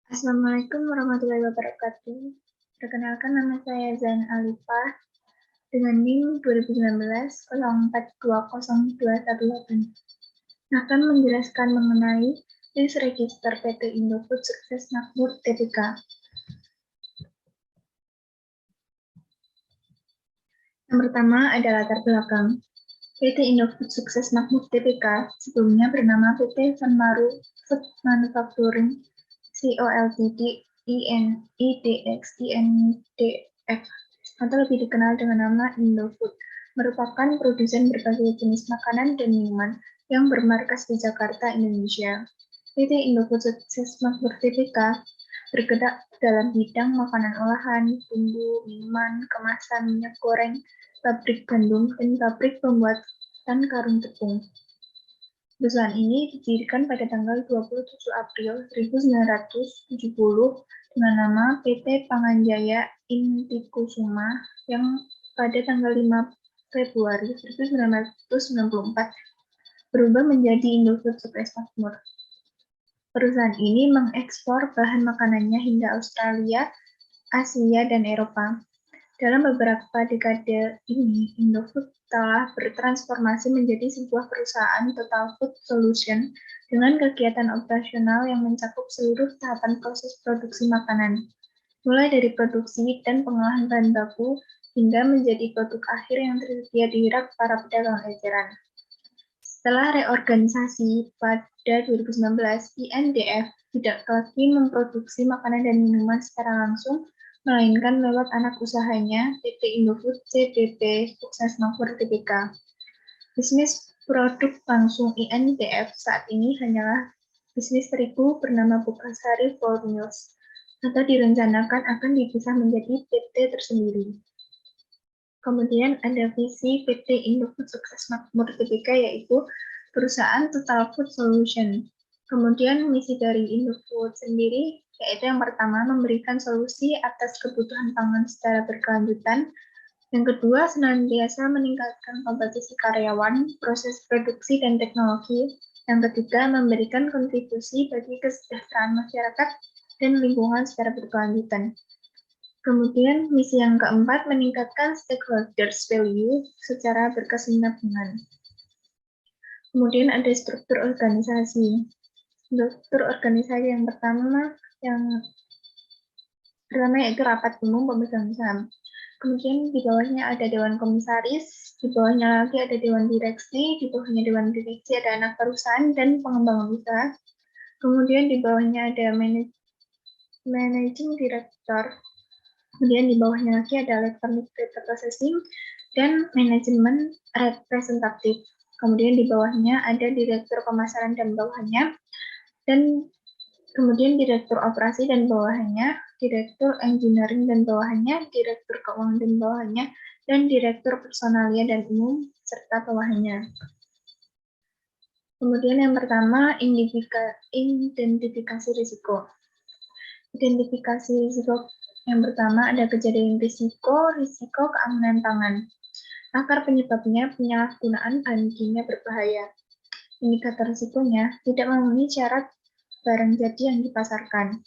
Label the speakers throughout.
Speaker 1: Assalamualaikum warahmatullahi wabarakatuh. Perkenalkan, nama saya Zain Alifah dengan NIM 2019 04202118. Akan menjelaskan mengenai list register PT Indofood Sukses Makmur Tbk. Yang pertama ada latar belakang. PT Indofood Sukses Makmur Tbk sebelumnya bernama PT Sanmaru Food Manufacturing Co Ltd INDX INDF atau lebih dikenal dengan nama Indofood, merupakan produsen berbagai jenis makanan dan minuman yang bermarkas di Jakarta, Indonesia. PT Indofood Sukses Makmur Tbk bergerak dalam bidang makanan olahan, bumbu, minuman, kemasan, minyak goreng, pabrik gandum, dan pabrik pembuatan karung tepung. Perusahaan ini didirikan pada tanggal 27 April 1970 dengan nama PT Panganjaya Intikusuma yang pada tanggal 5 Februari 1994 berubah menjadi Indofood Sukses Makmur. Perusahaan ini mengekspor bahan makanannya hingga Australia, Asia, dan Eropa. Dalam beberapa dekade ini, Indofood telah bertransformasi menjadi sebuah perusahaan total food solution dengan kegiatan operasional yang mencakup seluruh tahapan proses produksi makanan, mulai dari produksi dan pengolahan bahan baku hingga menjadi produk akhir yang tersedia di rak para pedagang eceran. Setelah reorganisasi pada 2019, INDF tidak lagi memproduksi makanan dan minuman secara langsung, melainkan lewat anak usahanya, PT Indofood CBP Sukses Makmur Tbk. Bisnis produk langsung INDF saat ini hanyalah bisnis terigu bernama Bukasari Flour Mills, atau direncanakan akan dipisah menjadi PT tersendiri. Kemudian ada visi PT Indofood Sukses Makmur Tbk, yaitu perusahaan total food solution. Kemudian misi dari Indofood sendiri yaitu yang pertama memberikan solusi atas kebutuhan pangan secara berkelanjutan. Yang kedua, senantiasa meningkatkan kompetisi karyawan, proses produksi, dan teknologi. Yang ketiga, memberikan kontribusi bagi kesejahteraan masyarakat dan lingkungan secara berkelanjutan. Kemudian, misi yang keempat, meningkatkan stakeholders value secara berkesinambungan. Kemudian ada struktur organisasi. Struktur organisasi yang pertama yaitu rapat umum pemegang saham. Kemudian di bawahnya ada dewan komisaris, di bawahnya lagi ada dewan direksi, di bawahnya dewan direksi ada anak perusahaan dan pengembangan usaha. Kemudian di bawahnya ada managing director. Kemudian di bawahnya lagi ada electronic data processing dan manajemen representatif. Kemudian di bawahnya ada direktur pemasaran dan bawahannya, dan kemudian direktur operasi dan bawahannya, direktur engineering dan bawahannya, direktur keuangan dan bawahannya, dan direktur personalia dan umum serta bawahannya. Kemudian yang pertama, identifikasi risiko. Identifikasi risiko yang pertama ada kejadian risiko keamanan pangan. Akar penyebabnya penyalahgunaan bahan kimia berbahaya. Indikator risikonya tidak memenuhi syarat barang jadi yang dipasarkan.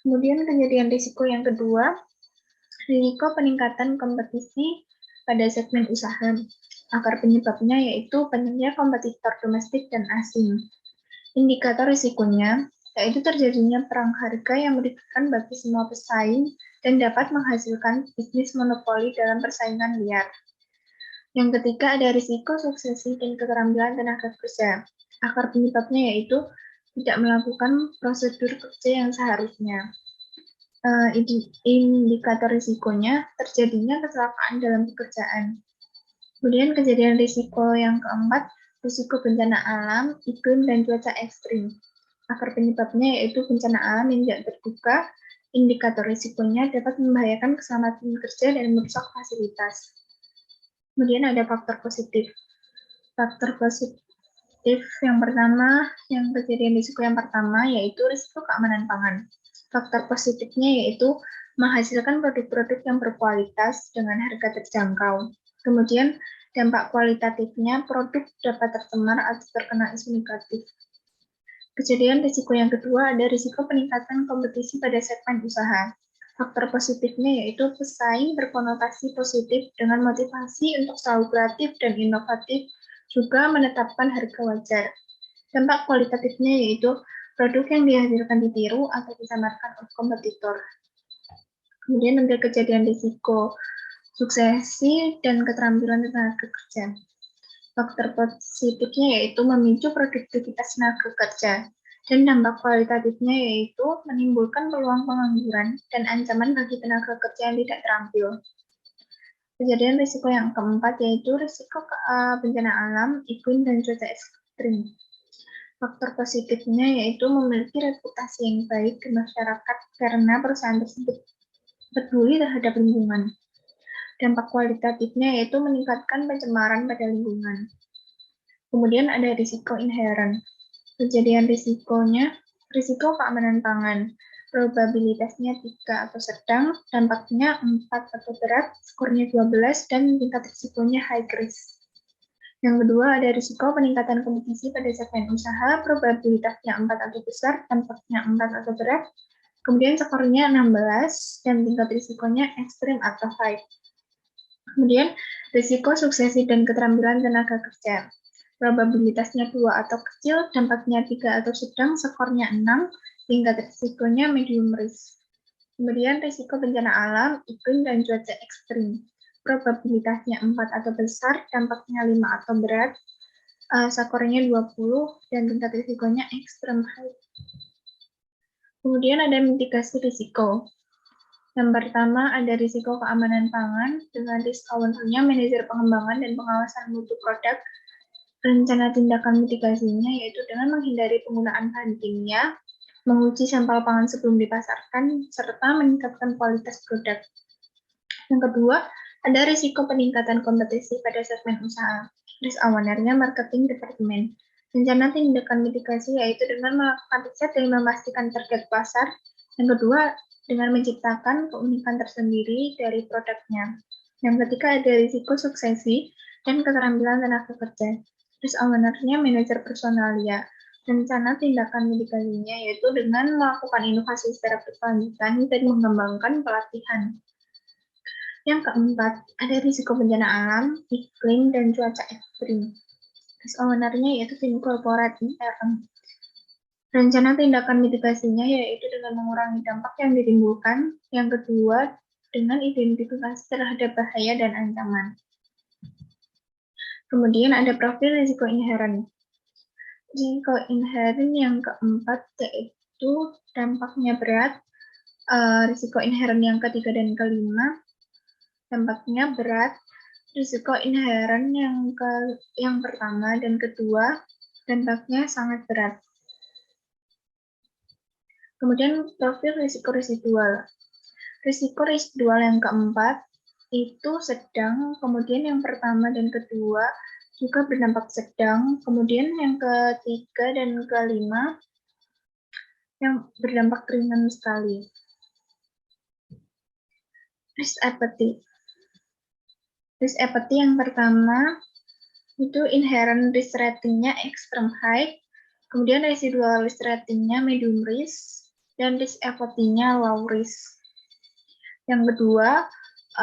Speaker 1: Kemudian kejadian risiko yang kedua, risiko peningkatan kompetisi pada segmen usaha. Akar penyebabnya yaitu banyaknya kompetitor domestik dan asing. Indikator risikonya yaitu terjadinya perang harga yang merugikan bagi semua pesaing dan dapat menghasilkan bisnis monopoli dalam persaingan liar. Yang ketiga ada risiko suksesi dan keterampilan tenaga kerja. Akar penyebabnya yaitu tidak melakukan prosedur kerja yang seharusnya. Indikator risikonya terjadinya kecelakaan dalam pekerjaan. Kemudian kejadian risiko yang keempat, risiko bencana alam, iklim, dan cuaca ekstrim. Akar penyebabnya yaitu bencana alam yang tidak terduga. Indikator risikonya dapat membahayakan keselamatan kerja dan merusak fasilitas. Kemudian ada faktor positif. Faktor positif yang pertama, yang kejadian risiko yang pertama yaitu risiko keamanan pangan. Faktor positifnya yaitu menghasilkan produk-produk yang berkualitas dengan harga terjangkau. Kemudian dampak kualitatifnya produk dapat tercemar atau terkena isu negatif. Kejadian risiko yang kedua ada risiko peningkatan kompetisi pada segmen usaha. Faktor positifnya yaitu pesaing berkonotasi positif dengan motivasi untuk selalu kreatif dan inovatif, juga menetapkan harga wajar. Dampak kualitatifnya yaitu produk yang dihasilkan ditiru atau disamarkan oleh kompetitor. Kemudian ada kejadian risiko suksesi dan keterampilan tenaga kerja. Faktor positifnya yaitu memicu produktivitas tenaga kerja, dan dampak kualitatifnya yaitu menimbulkan peluang pengangguran dan ancaman bagi tenaga kerja yang tidak terampil. Kejadian risiko yang keempat yaitu risiko bencana alam, iklim, dan cuaca ekstrim. Faktor positifnya yaitu memiliki reputasi yang baik di masyarakat karena perusahaan tersebut peduli terhadap lingkungan. Dampak kualitatifnya yaitu meningkatkan pencemaran pada lingkungan. Kemudian ada risiko inheren. Kejadian risikonya, risiko keamanan pangan. Probabilitasnya 3 atau sedang, dampaknya 4 atau berat, skornya 12, dan tingkat risikonya high risk. Yang kedua ada risiko peningkatan kompetisi pada segmen usaha, probabilitasnya 4 atau besar, dampaknya 4 atau berat, kemudian skornya 16, dan tingkat risikonya ekstrim atau high. Kemudian risiko suksesi dan keterampilan tenaga kerja. Probabilitasnya 2 atau kecil, dampaknya 3 atau sedang, skornya 6, tingkat risikonya medium risk. Kemudian risiko bencana alam, iklim, dan cuaca ekstrim. Probabilitasnya 4 atau besar, dampaknya 5 atau berat, skornya 20, dan tingkat risikonya ekstrem high. Kemudian ada mitigasi risiko. Yang pertama ada risiko keamanan pangan dengan risk ownernya manajer pengembangan dan pengawasan mutu produk. Rencana tindakan mitigasinya yaitu dengan menghindari penggunaan bahan kimia, menguji sampel pangan sebelum dipasarkan, serta meningkatkan kualitas produk. Yang kedua, ada risiko peningkatan kompetisi pada segmen usaha. Risk ownernya marketing department. Rencana tindakan mitigasi yaitu dengan melakukan riset dan memastikan target pasar. Yang kedua, dengan menciptakan keunikan tersendiri dari produknya. Yang ketiga ada risiko suksesi dan keterampilan tenaga kerja. Risk ownernya manajer personalia. Rencana tindakan mitigasinya yaitu dengan melakukan inovasi secara berkelanjutan dan mengembangkan pelatihan. Yang keempat, ada risiko bencana alam, iklim, dan cuaca ekstrim. Risk ownernya yaitu tim korporat intern. Rencana tindakan mitigasinya yaitu dengan mengurangi dampak yang ditimbulkan. Yang kedua, dengan identifikasi terhadap bahaya dan ancaman. Kemudian ada profil risiko inheren. Risiko inheren yang keempat yaitu dampaknya berat. Risiko inheren yang ketiga dan kelima, dampaknya berat. Risiko inheren yang pertama dan kedua, dampaknya sangat berat. Kemudian profil risiko residual. Risiko residual yang keempat itu sedang, kemudian yang pertama dan kedua juga berdampak sedang, kemudian yang ketiga dan kelima yang berdampak ringan sekali. Risk apathy. Risk apathy yang pertama itu inherent risk ratingnya extreme high, kemudian residual risk ratingnya medium risk, dan risk apathy-nya low risk. Yang kedua,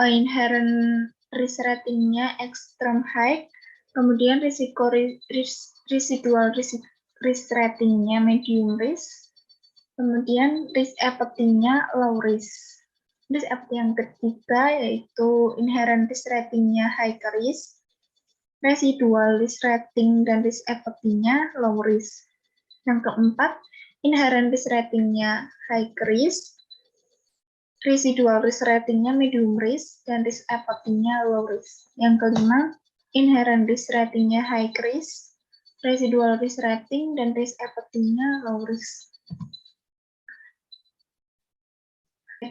Speaker 1: inherent risk ratingnya extreme high, kemudian residual risk ratingnya medium risk, kemudian risk apathy-nya low risk. Risk apathy yang ketiga yaitu inherent risk ratingnya high risk, residual risk rating dan risk apathy-nya low risk. Yang keempat, inherent risk ratingnya high risk, residual risk ratingnya medium risk, dan risk apathy-nya low risk. Yang kelima, inherent risk ratingnya high risk, residual risk rating, dan risk apathy-nya low risk.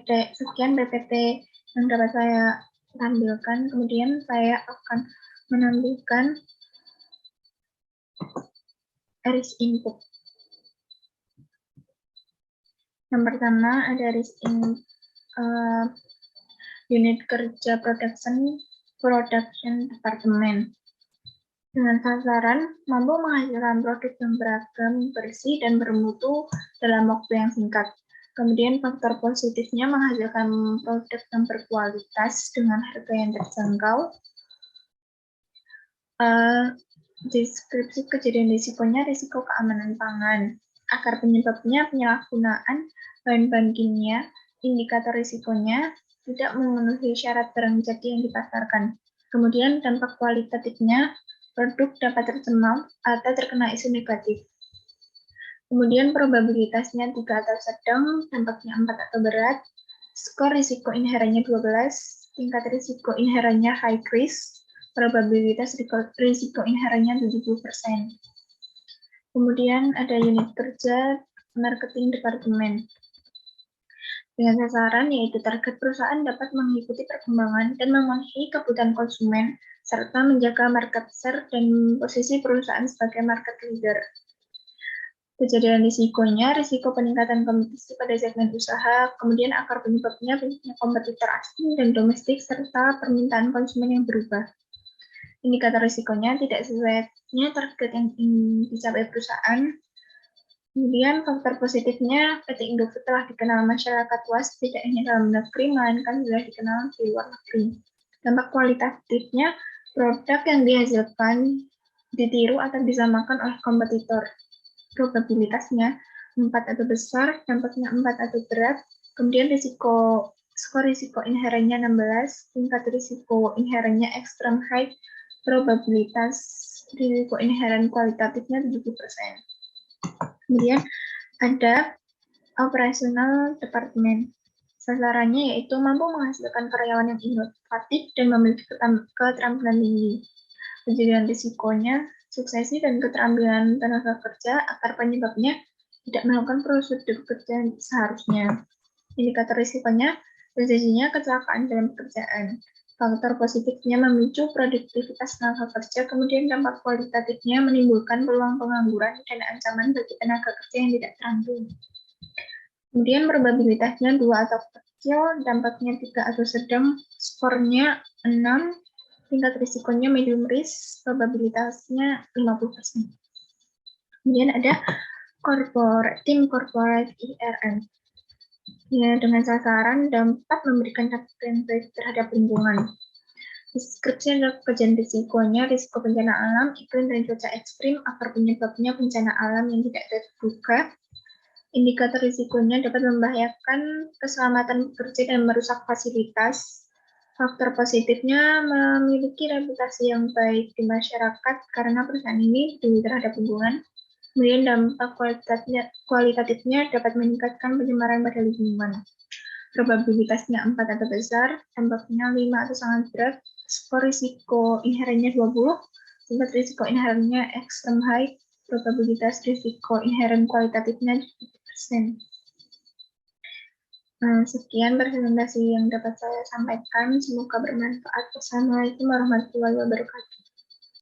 Speaker 1: Sekian PPT yang dapat saya tampilkan. Kemudian saya akan menampilkan risk input. Yang pertama ada risk unit kerja production department. dengan sasaran mampu menghasilkan produk yang beragam, bersih, dan bermutu dalam waktu yang singkat. Kemudian faktor positifnya menghasilkan produk yang berkualitas dengan harga yang terjangkau. Deskripsi kejadian risikonya, risiko keamanan pangan. Akar penyebabnya penyalahgunaan bahan-bahan kimia, indikator risikonya tidak memenuhi syarat barang jadi yang dipasarkan. Kemudian dampak kualitatifnya, produk dapat tercemar atau terkena isu negatif. Kemudian probabilitasnya 3 atau sedang, dampaknya 4 atau berat, skor risiko inherennya 12, tingkat risiko inherennya high risk, probabilitas risiko inherennya 70%. Kemudian ada unit kerja marketing departemen. Dengan sasaran yaitu target perusahaan dapat mengikuti perkembangan dan memenuhi kebutuhan konsumen, serta menjaga market share dan posisi perusahaan sebagai market leader. Kejadian risikonya, risiko peningkatan kompetisi pada segmen usaha, kemudian akar penyebabnya banyaknya kompetitor asing dan domestik, serta permintaan konsumen yang berubah. Indikator risikonya tidak sesuainya target yang ingin dicapai perusahaan. Kemudian faktor positifnya, PT Indofood telah dikenal masyarakat luas tidak hanya dalam negeri, melainkan sudah dikenal di luar negeri. Dampak kualitatifnya, produk yang dihasilkan ditiru atau disamakan oleh kompetitor. Probabilitasnya 4 atau besar, dampaknya 4 atau berat, kemudian skor risiko inherennya 16, tingkat risiko inherennya extreme high, probabilitas risiko inheren kualitatifnya 70%. Kemudian ada operasional departemen. Sasarannya yaitu mampu menghasilkan karyawan yang inovatif dan memiliki keterampilan tinggi. Kejadian risikonya, suksesi dan keterampilan tenaga kerja, akar penyebabnya tidak melakukan prosedur kerja seharusnya. Indikator risikonya, resesinya kecelakaan dalam pekerjaan. Faktor positifnya memicu produktivitas tenaga kerja, kemudian dampak kualitatifnya menimbulkan peluang pengangguran dan ancaman bagi tenaga kerja yang tidak terampil. Kemudian probabilitasnya 2 atau kecil, dampaknya 3 atau sedang, skornya 6, tingkat risikonya medium risk, probabilitasnya 50%. Kemudian ada tim corporate IRM. Ya, dengan sasaran dapat memberikan dampak yang baik terhadap lingkungan. Deskripsi adalah pekerjaan risikonya, risiko bencana alam, iklim dan cuaca ekstrim, akar penyebabnya bencana alam yang tidak terduga. Indikator risikonya dapat membahayakan keselamatan pekerja dan merusak fasilitas. Faktor positifnya memiliki reputasi yang baik di masyarakat karena perusahaan ini peduli terhadap lingkungan. Kemudian dampak kualitatifnya dapat meningkatkan pencemaran pada lingkungan. Probabilitasnya 4 atau besar, dampaknya 5 atau sangat berat, skor risiko inherennya 20, tingkat risiko inherennya extreme high, probabilitas risiko inheren kualitatifnya 70%. Sekian presentasi yang dapat saya sampaikan. Semoga bermanfaat. Wassalamualaikum warahmatullahi wabarakatuh.